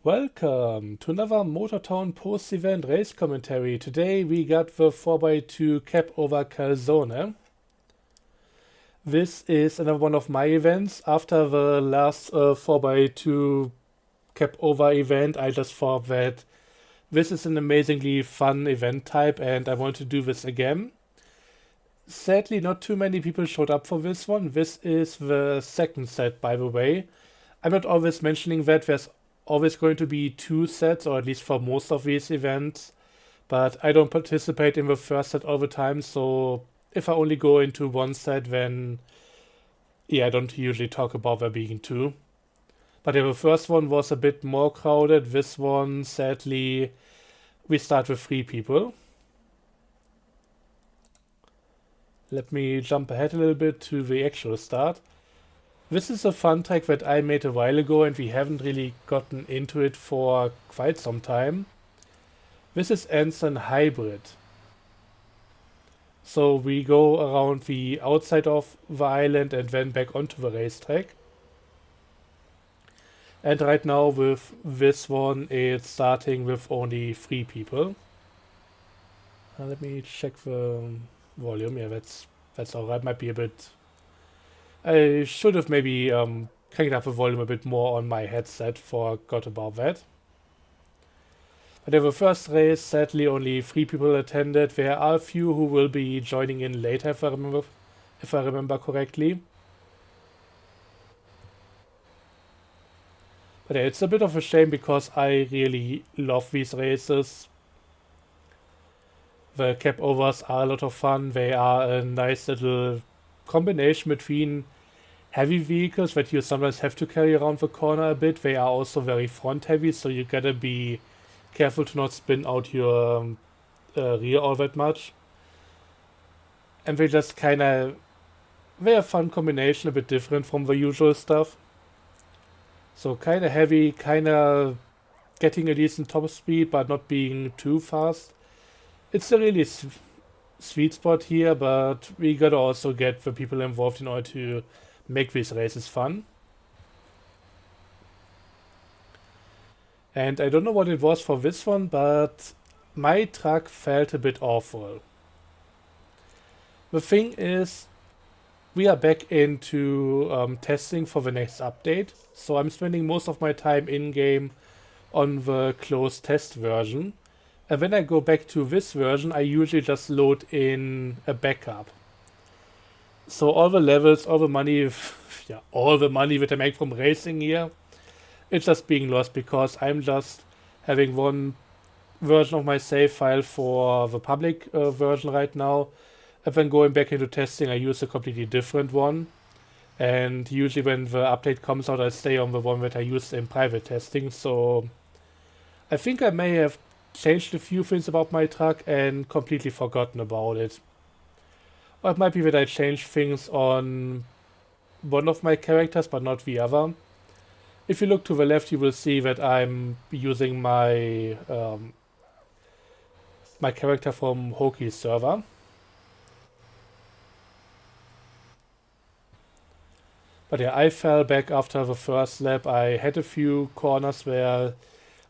Welcome to another Motortown post-event race commentary. Today we got the 4x2 Cabover Calzone. This is another one of my events. After the last 4x2 Cabover event, I just thought that this is an amazingly fun event type and I want to do this again. Sadly, not too many people showed up for this one. This is the second set, by the way. I'm not always mentioning that. There's always going to be two sets, or at least for most of these events. But I don't participate in the first set all the time, so if I only go into one set, then yeah, I don't usually talk about there being two. But yeah, the first one was a bit more crowded. This one, sadly, we start with 3 people. Let me jump ahead a little bit to the actual start. This is a fun track that I made a while ago and we haven't really gotten into it for quite some time. This is Anson Hybrid. So we go around the outside of the island and then back onto the racetrack. And right now with this one, it's starting with only 3 people. Let me check the volume. Yeah, that's alright. Might be a bit. I should have maybe cranked up the volume a bit more on my headset. Forgot about that. But in the first race, sadly, only 3 people attended. There are a few who will be joining in later, if I remember correctly. But yeah, it's a bit of a shame because I really love these races. The Cabovers are a lot of fun. They are a nice little combination between heavy vehicles that you sometimes have to carry around the corner a bit. They are also very front heavy, so you gotta be careful to not spin out your rear all that much. And they just they're a fun combination, a bit different from the usual stuff. So kinda heavy, kinda getting a decent top speed, but not being too fast. It's a really sweet spot here, but we gotta also get the people involved in order to make these races fun. And I don't know what it was for this one, but my truck felt a bit awful. The thing is, we are back into testing for the next update, so I'm spending most of my time in-game on the closed test version. And when I go back to this version, I usually just load in a backup. So all the levels, all the money, yeah, all the money that I make from racing here, it's just being lost because I'm just having one version of my save file for the public version right now. And then going back into testing, I use a completely different one. And usually when the update comes out, I stay on the one that I used in private testing. So I think I may have changed a few things about my truck and completely forgotten about it. Or it might be that I changed things on one of my characters but not the other. If you look to the left, you will see that I'm using my my character from Hoki's server. But yeah, I fell back after the first lap. I had a few corners where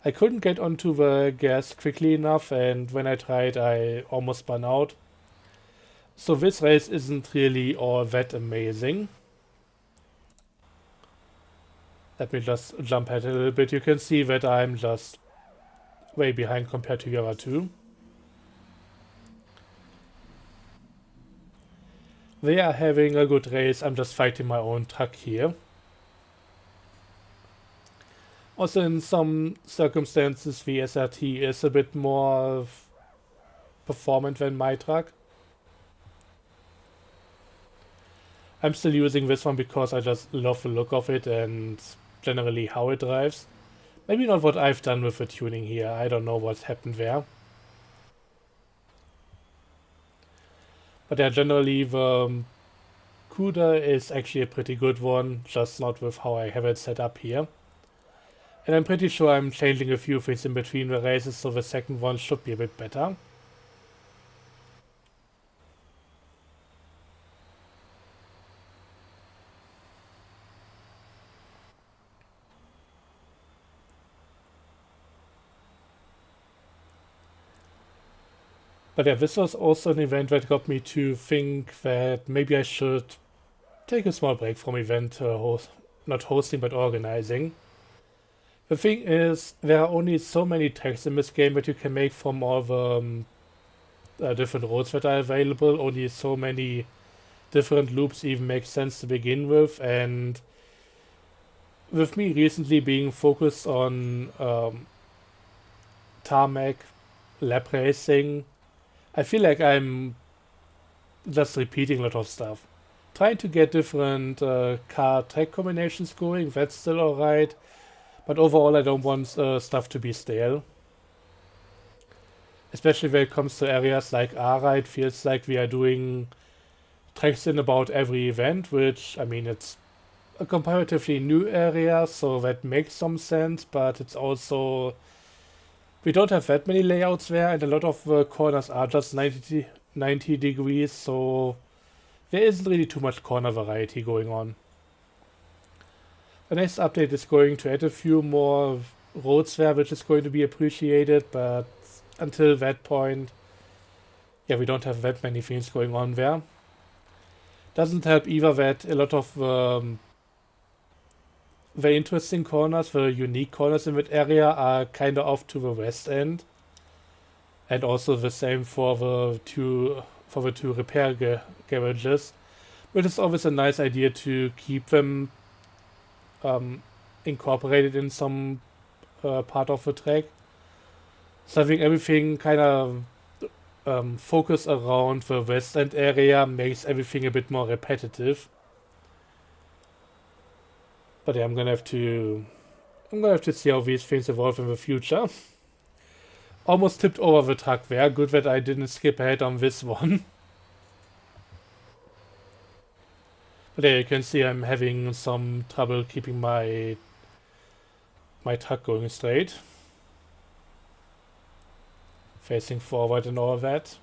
I couldn't get onto the gas quickly enough, and when I tried, I almost spun out. So this race isn't really all that amazing. Let me just jump ahead a little bit. You can see that I'm just way behind compared to the other two. They are having a good race. I'm just fighting my own truck here. Also, in some circumstances, the SRT is a bit more performant than my truck. I'm still using this one because I just love the look of it and generally how it drives. Maybe not what I've done with the tuning here. I don't know what happened there. But yeah, generally the CUDA is actually a pretty good one, just not with how I have it set up here. And I'm pretty sure I'm changing a few things in between the races, so the second one should be a bit better. But yeah, this was also an event that got me to think that maybe I should take a small break from event not hosting but organizing. The thing is, there are only so many tracks in this game that you can make from all the different roads that are available. Only so many different loops even make sense to begin with, and with me recently being focused on tarmac, lap racing, I feel like I'm just repeating a lot of stuff. Trying to get different car track combinations going, that's still alright, but overall I don't want stuff to be stale. Especially when it comes to areas like Ara, it feels like we are doing tracks in about every event, which, I mean, it's a comparatively new area, so that makes some sense, but it's also... We don't have that many layouts there, and a lot of the corners are just 90 degrees, so there isn't really too much corner variety going on. The next update is going to add a few more roads there, which is going to be appreciated, but until that point, yeah, we don't have that many things going on there. Doesn't help either that a lot of very interesting corners, the unique corners in that area are kind of off to the west end. And also the same for the two repair garages, which is always a nice idea to keep them incorporated in some part of the track. So having everything kind of focus around the west end area makes everything a bit more repetitive. But yeah, I'm gonna have to see how these things evolve in the future. Almost tipped over the truck there. Good that I didn't skip ahead on this one. But yeah, you can see I'm having some trouble keeping my truck going straight. Facing forward and all that.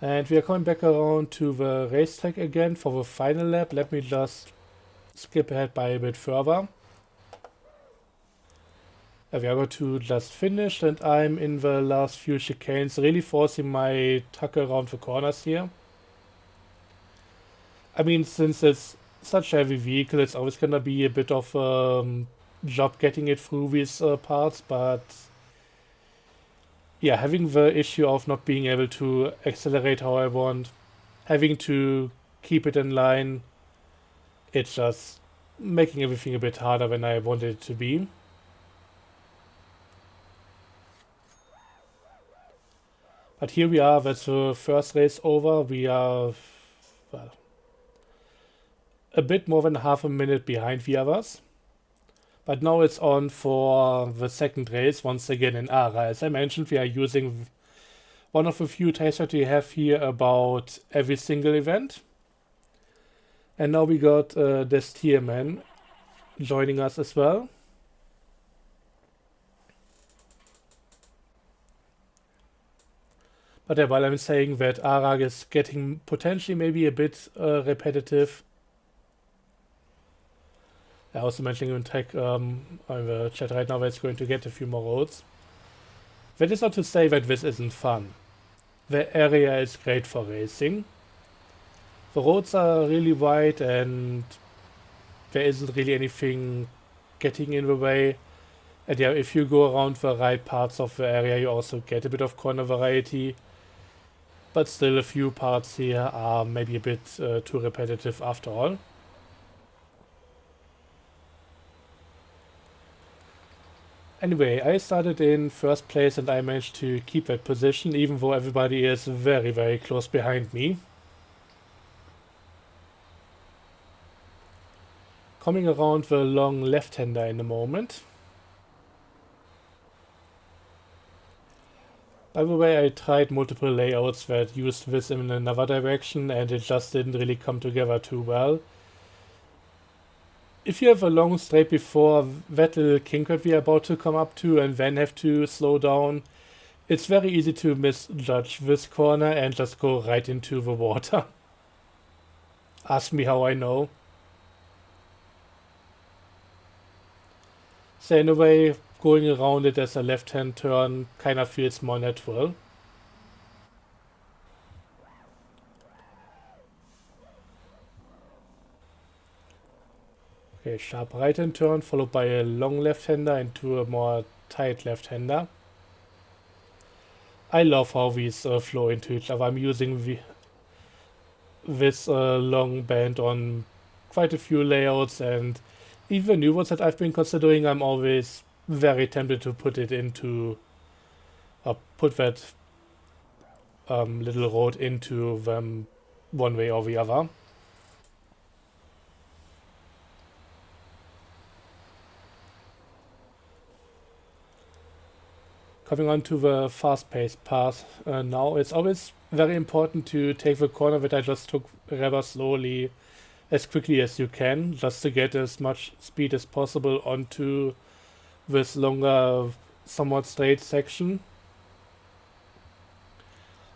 And we are coming back around to the racetrack again for the final lap. Let me just skip ahead by a bit further. We are going to just finish, and I'm in the last few chicanes, really forcing my truck around the corners here. I mean, since it's such a heavy vehicle, it's always gonna be a bit of job getting it through these parts, but yeah, having the issue of not being able to accelerate how I want, having to keep it in line, it's just making everything a bit harder than I wanted it to be. But here we are, that's the first race over. We are, well, a bit more than half a minute behind the others. But now it's on for the second race, once again in Ara. As I mentioned, we are using one of the few tracks that we have here about every single event. And now we got this Tierman joining us as well. But yeah, while I'm saying that Arag is getting potentially maybe a bit repetitive, I also mentioning in tech on the chat right now that it's going to get a few more roads. That is not to say that this isn't fun. The area is great for racing. The roads are really wide and there isn't really anything getting in the way. And yeah, if you go around the right parts of the area, you also get a bit of corner variety. But still, a few parts here are maybe a bit too repetitive after all. Anyway, I started in first place and I managed to keep that position, even though everybody is very, very close behind me. Coming around the long left-hander in a moment. By the way, I tried multiple layouts that used this in another direction and it just didn't really come together too well. If you have a long straight before that little kink that we are about to come up to and then have to slow down, it's very easy to misjudge this corner and just go right into the water. Ask me how I know. So anyway, going around it as a left-hand turn kind of feels more natural. Okay, sharp right-hand turn followed by a long left-hander into a more tight left-hander. I love how these flow into each other. I'm using this long band on quite a few layouts, and even new ones that I've been considering, I'm always very tempted to put it into, put that little road into them one way or the other. Coming on to the fast-paced path now, it's always very important to take the corner that I just took rather slowly as quickly as you can, just to get as much speed as possible onto this longer, somewhat straight section.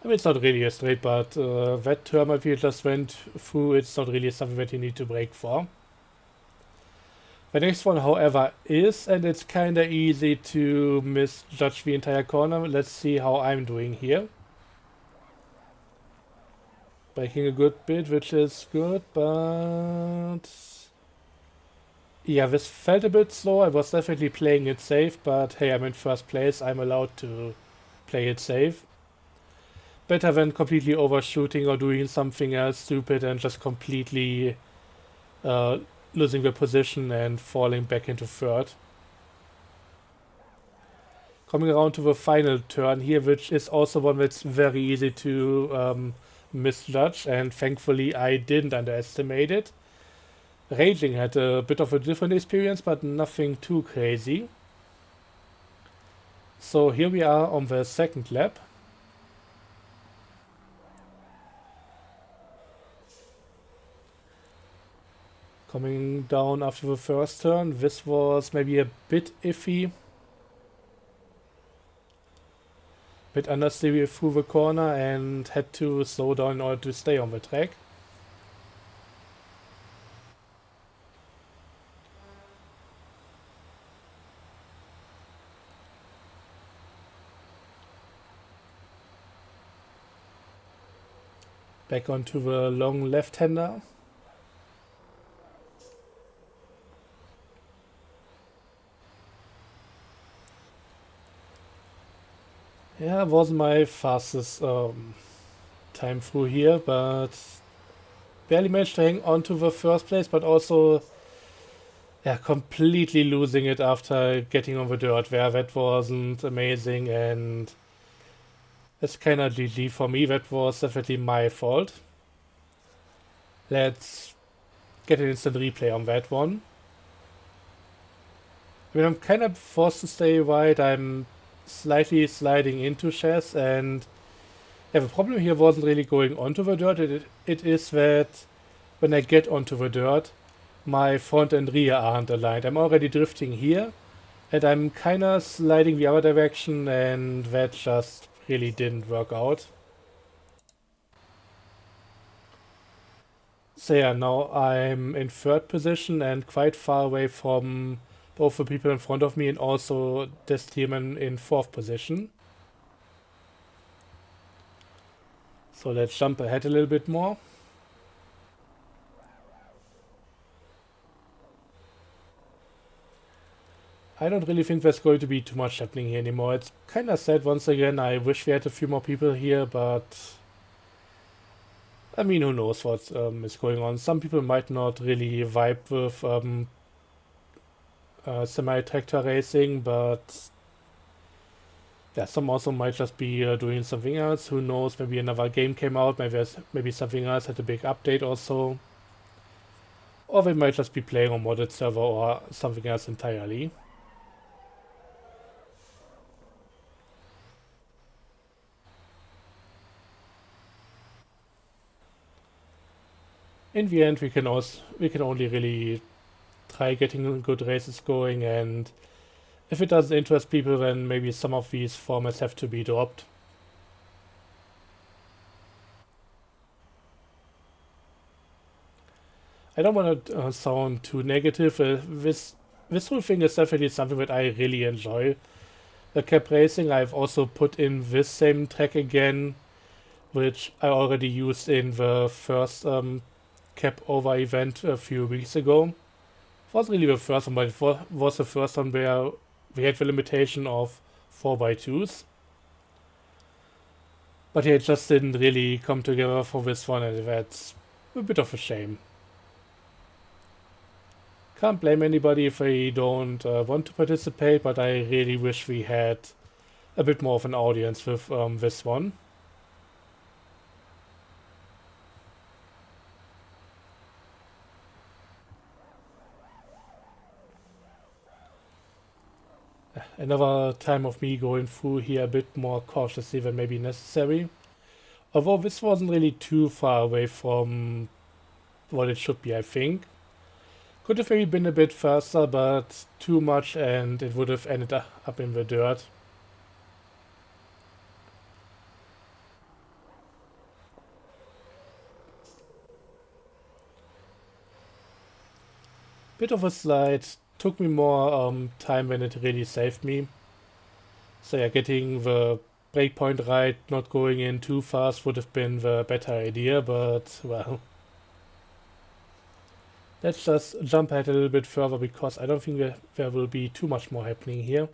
I mean, it's not really a straight, but that turn that we just went through, it's not really something that you need to brake for. The next one, however, is, and it's kinda easy to misjudge the entire corner. Let's see how I'm doing here. Braking a good bit, which is good, but... yeah, this felt a bit slow. I was definitely playing it safe, but hey, I'm in first place. I'm allowed to play it safe. Better than completely overshooting or doing something else stupid and just completely losing the position and falling back into third. Coming around to the final turn here, which is also one that's very easy to misjudge, and thankfully I didn't underestimate it. Raging had a bit of a different experience, but nothing too crazy. So here we are on the second lap. Coming down after the first turn, this was maybe a bit iffy. Bit understeer through the corner and had to slow down in order to stay on the track. Back onto the long left-hander. Yeah, wasn't my fastest time through here, but barely managed to hang on to the first place, but also yeah, completely losing it after getting on the dirt where that wasn't amazing, and it's kind of GG for me. That was definitely my fault. Let's get an instant replay on that one. I mean, I'm kind of forced to stay wide. I'm slightly sliding into Chess, and yeah, the problem here wasn't really going onto the dirt. It is that when I get onto the dirt, my front and rear aren't aligned. I'm already drifting here, and I'm kind of sliding the other direction, and that just really didn't work out. So yeah, now I'm in third position and quite far away from both the people in front of me and also this team in fourth position. So let's jump ahead a little bit more. I don't really think there's going to be too much happening here anymore. It's kind of sad once again. I wish we had a few more people here, but I mean, who knows what is going on. Some people might not really vibe with semi-tractor racing, but yeah, some also might just be doing something else. Who knows? Maybe another game came out. Maybe something else had a big update also. Or they might just be playing on modded server or something else entirely. In the end, we can only really try getting good races going, and if it doesn't interest people, then maybe some of these formats have to be dropped. I don't want to sound too negative. This this whole thing is definitely something that I really enjoy. The cap racing, I've also put in this same track again, which I already used in the first Cabover event a few weeks ago. It wasn't really the first one, but it was the first one where we had the limitation of 4x2s. But yeah, it just didn't really come together for this one, and that's a bit of a shame. Can't blame anybody if they don't want to participate, but I really wish we had a bit more of an audience with this one. Another time of me going through here a bit more cautiously than maybe necessary. Although this wasn't really too far away from what it should be, I think. Could have maybe been a bit faster, but too much and it would have ended up in the dirt. Bit of a slide. Took me more time than it really saved me. So yeah, getting the breakpoint right, not going in too fast would have been the better idea, but well. Let's just jump ahead a little bit further because I don't think there will be too much more happening here.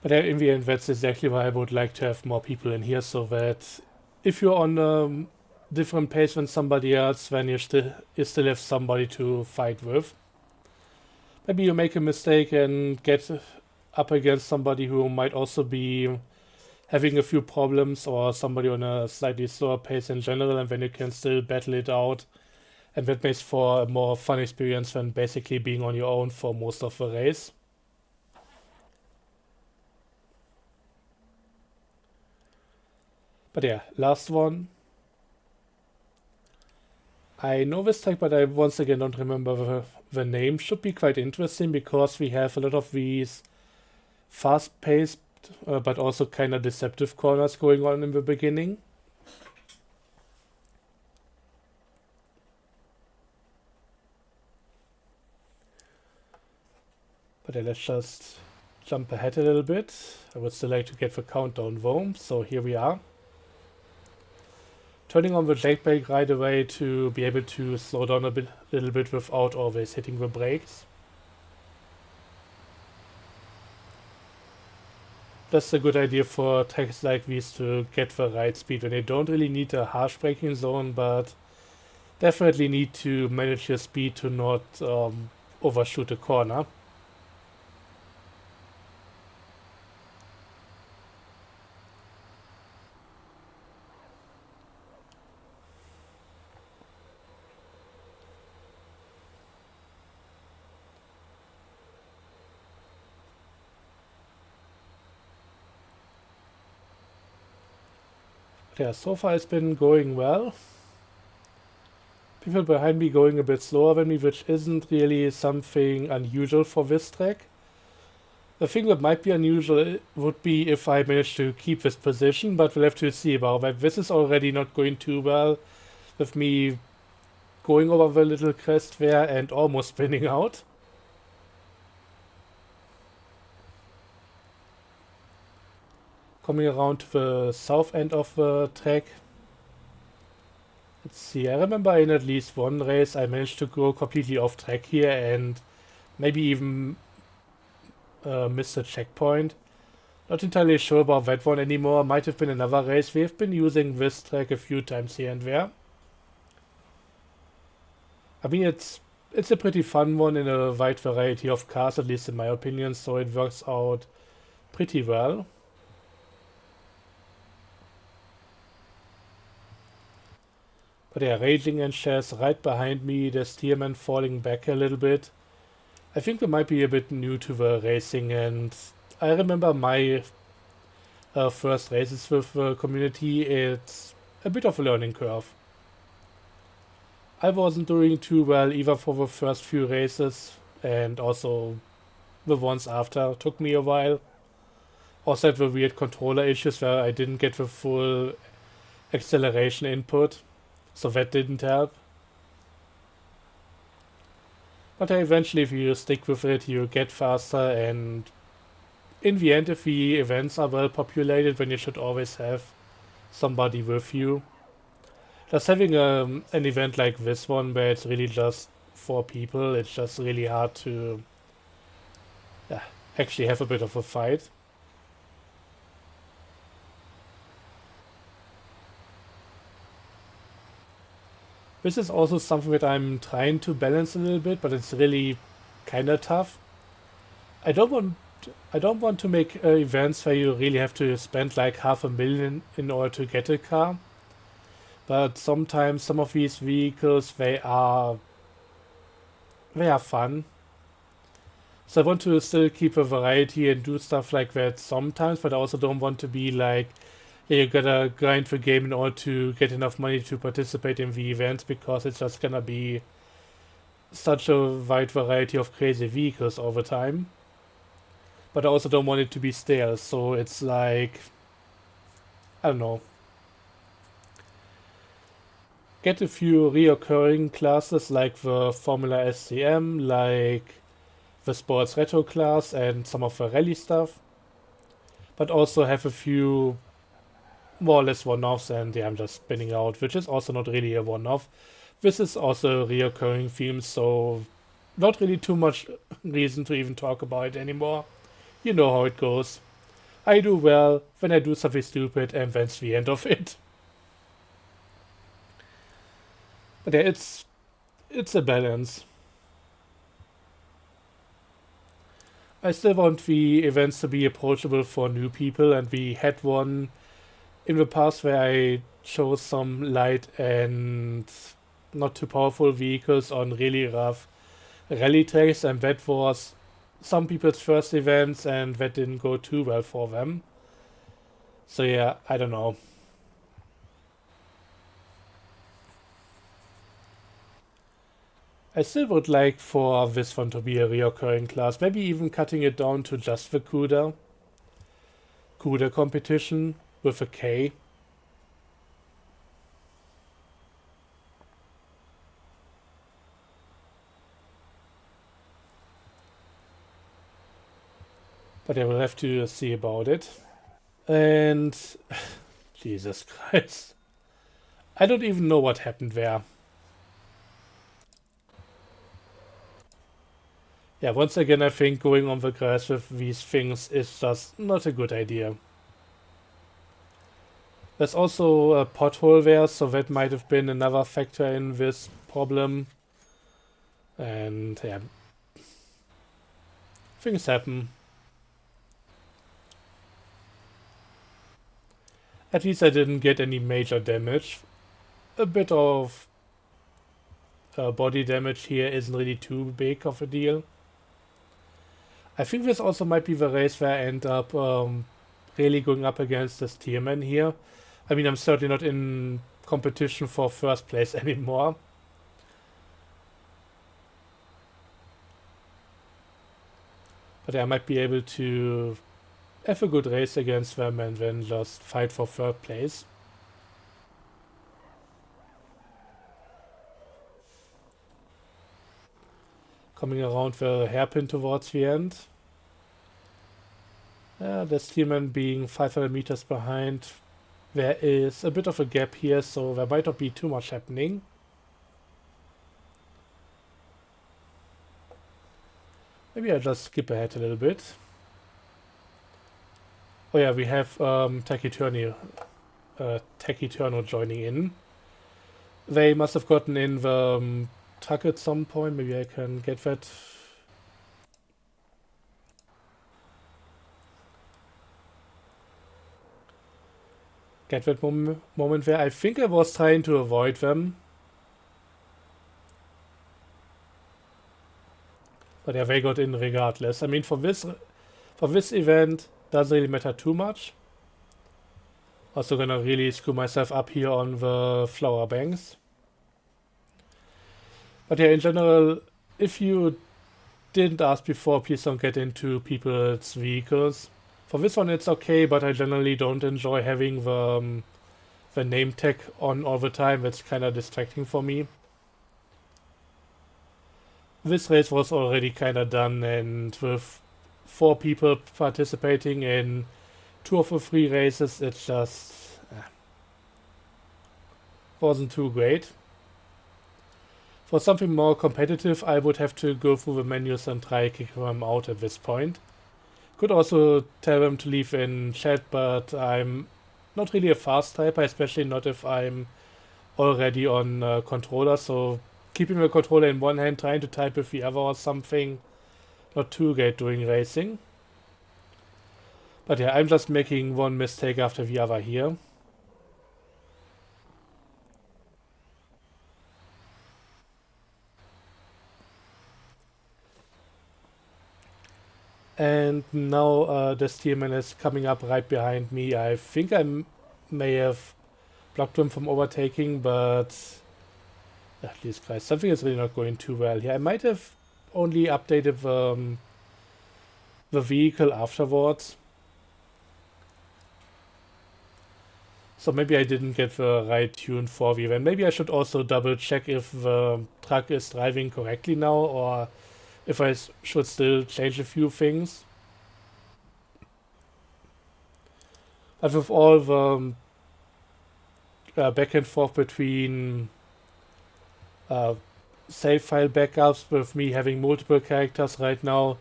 But in the end, that's exactly why I would like to have more people in here, so that if you're on a different pace than somebody else, then you still have somebody to fight with. Maybe you make a mistake and get up against somebody who might also be having a few problems, or somebody on a slightly slower pace in general, and then you can still battle it out. And that makes for a more fun experience than basically being on your own for most of the race. But yeah, last one. I know this tag, but I once again don't remember the name. Should be quite interesting because we have a lot of these fast-paced but also kind of deceptive corners going on in the beginning. But yeah, let's just jump ahead a little bit. I would still like to get the countdown though, so here we are. Turning on the jailbreak right away to be able to slow down a little bit without always hitting the brakes. That's a good idea for tracks like these to get the right speed when you don't really need a harsh braking zone, but definitely need to manage your speed to not overshoot a corner. Yeah, so far it's been going well. People behind me going a bit slower than me, which isn't really something unusual for this track. The thing that might be unusual would be if I manage to keep this position, but we'll have to see about that. This is already not going too well with me going over the little crest there and almost spinning out. Coming around to the south end of the track. Let's see, I remember in at least one race I managed to go completely off track here and maybe even miss a checkpoint. Not entirely sure about that one anymore. Might have been another race. We have been using this track a few times here and there. I mean, it's a pretty fun one in a wide variety of cars, at least in my opinion, so it works out pretty well. But yeah, Raging and Chaz right behind me, the Steerman falling back a little bit. I think we might be a bit new to the racing, and I remember my first races with the community. It's a bit of a learning curve. I wasn't doing too well either for the first few races, and also the ones after took me a while. Also had the weird controller issues where I didn't get the full acceleration input, so that didn't help. But eventually, if you stick with it, you get faster, and in the end, if the events are well populated, then you should always have somebody with you. Just having an event like this one, where it's really just 4 people, it's just really hard to actually have a bit of a fight. This is also something that I'm trying to balance a little bit, but it's really kind of tough. I don't want I don't want to make events where you really have to spend like $500,000 in order to get a car. But sometimes some of these vehicles they are fun. So I want to still keep a variety and do stuff like that sometimes, but I also don't want to be like, yeah, you gotta grind the game in order to get enough money to participate in the events, because it's just gonna be such a wide variety of crazy vehicles all the time. But I also don't want it to be stale, so it's like, I don't know. Get a few reoccurring classes like the Formula SCM, like the Sports Retro class and some of the rally stuff. But also have a few more or less one-offs, and yeah, I'm just spinning out, which is also not really a one-off. This is also a reoccurring theme, so not really too much reason to even talk about it anymore. You know how it goes. I do well, then I do something stupid, and that's the end of it. But yeah, it's a balance. I still want the events to be approachable for new people, and we had one in the past where I chose some light and not too powerful vehicles on really rough rally tracks, and that was some people's first events, and that didn't go too well for them. So yeah, I don't know. I still would like for this one to be a reoccurring class, maybe even cutting it down to just the CUDA competition with a K. But I will have to see about it. And Jesus Christ. I don't even know what happened there. Yeah, once again, I think going on the grass with these things is just not a good idea. There's also a pothole there, so that might have been another factor in this problem. And yeah, things happen. At least I didn't get any major damage. A bit of body damage here isn't really too big of a deal. I think this also might be the race where I end up really going up against this Tierman here. I mean, I'm certainly not in competition for first place anymore. But I might be able to have a good race against them and then just fight for third place. Coming around the hairpin towards the end. The Steelman being 500 meters behind. There is a bit of a gap here, so there might not be too much happening. Maybe I'll just skip ahead a little bit. Oh yeah, we have Taciturno joining in. They must have gotten in the truck at some point. Maybe I can get that. Get that moment where I think I was trying to avoid them. But yeah, they got in regardless. I mean, for this event, doesn't really matter too much. Also gonna really screw myself up here on the flower banks. But yeah, in general, if you didn't ask before, please don't get into people's vehicles. For this one it's okay, but I generally don't enjoy having the name tag on all the time. It's kind of distracting for me. This race was already kind of done, and with 4 people participating in 2 of the 3 races, it just wasn't too great. For something more competitive, I would have to go through the menus and try kicking them out at this point. Could also tell them to leave in chat, but I'm not really a fast typer, especially not if I'm already on controller, so keeping the controller in one hand, trying to type with the other or something, not too great doing racing. But yeah, I'm just making one mistake after the other here. And now the steerman is coming up right behind me. I think I may have blocked him from overtaking, but Jesus Christ, something is really not going too well here. I might have only updated the vehicle afterwards. So maybe I didn't get the right tune for the event. Maybe I should also double check if the truck is driving correctly now, or if I should still change a few things. But with all the back and forth between save file backups, with me having multiple characters right now,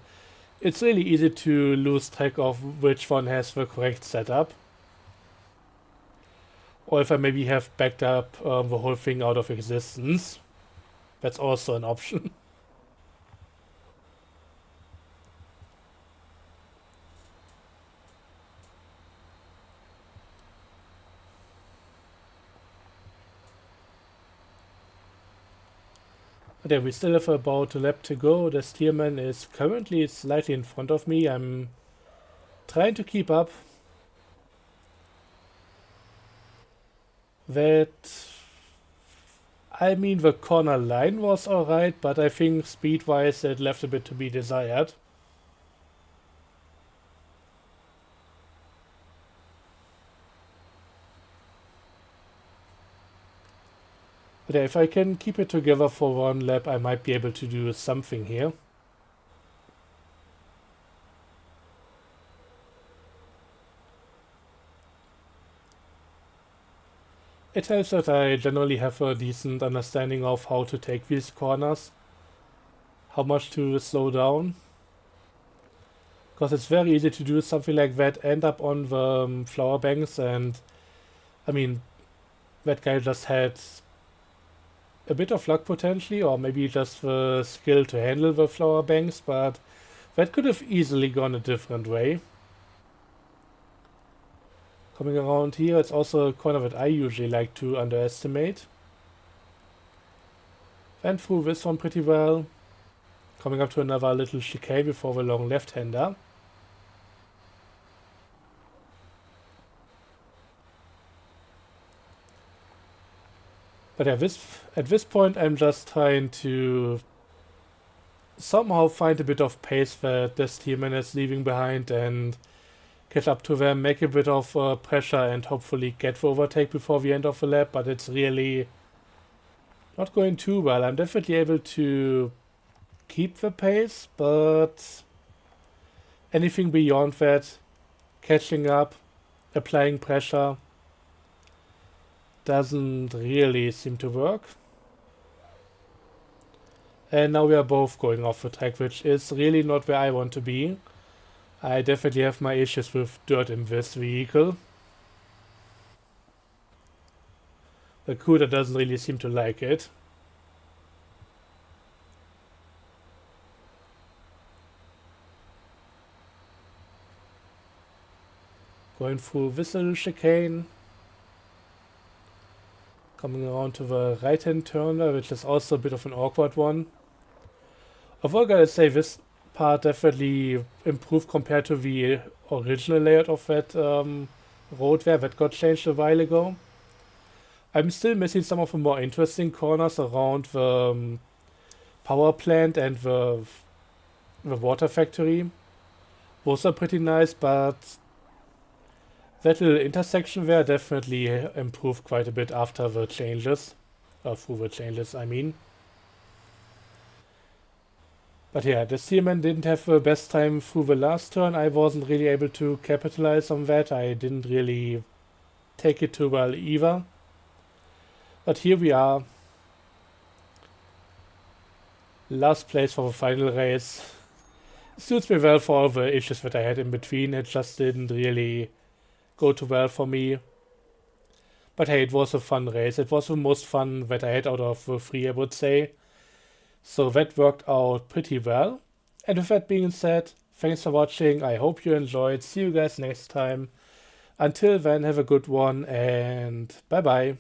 it's really easy to lose track of which one has the correct setup. Or if I maybe have backed up the whole thing out of existence. That's also an option. But yeah, we still have about a lap to go. The steerman is currently slightly in front of me. I'm trying to keep up. I mean, the corner line was alright, but I think speed-wise it left a bit to be desired. But yeah, if I can keep it together for one lap, I might be able to do something here. It helps that I generally have a decent understanding of how to take these corners, how much to slow down. Because it's very easy to do something like that, end up on the flower banks, and I mean, that guy just had a bit of luck potentially, or maybe just the skill to handle the flower banks, but that could have easily gone a different way. Coming around here, it's also a corner that I usually like to underestimate. Went through this one pretty well. Coming up to another little chicane before the long left-hander. But yeah, at this point I'm just trying to somehow find a bit of pace that this steerman is leaving behind and catch up to them, make a bit of pressure and hopefully get the overtake before the end of the lap, but it's really not going too well. I'm definitely able to keep the pace, but anything beyond that, catching up, applying pressure, doesn't really seem to work. And now we are both going off the track, which is really not where I want to be. I definitely have my issues with dirt in this vehicle. The CUDA doesn't really seem to like it. Going through this little chicane. Coming around to the right-hand turn there, which is also a bit of an awkward one. Although I gotta say, this part definitely improved compared to the original layout of that road there that got changed a while ago. I'm still missing some of the more interesting corners around the power plant and the The water factory. Those are pretty nice, but that little intersection there definitely improved quite a bit after the changes. Through the changes, I mean. But yeah, the Steelman didn't have the best time through the last turn. I wasn't really able to capitalize on that. I didn't really take it too well either. But here we are. Last place for the final race. Suits me well for all the issues that I had in between. It just didn't really go too well for me. But hey, it was a fun race. It was the most fun that I had out of the three, I would say. So that worked out pretty well. And with that being said, thanks for watching. I hope you enjoyed. See you guys next time. Until then, have a good one and bye bye.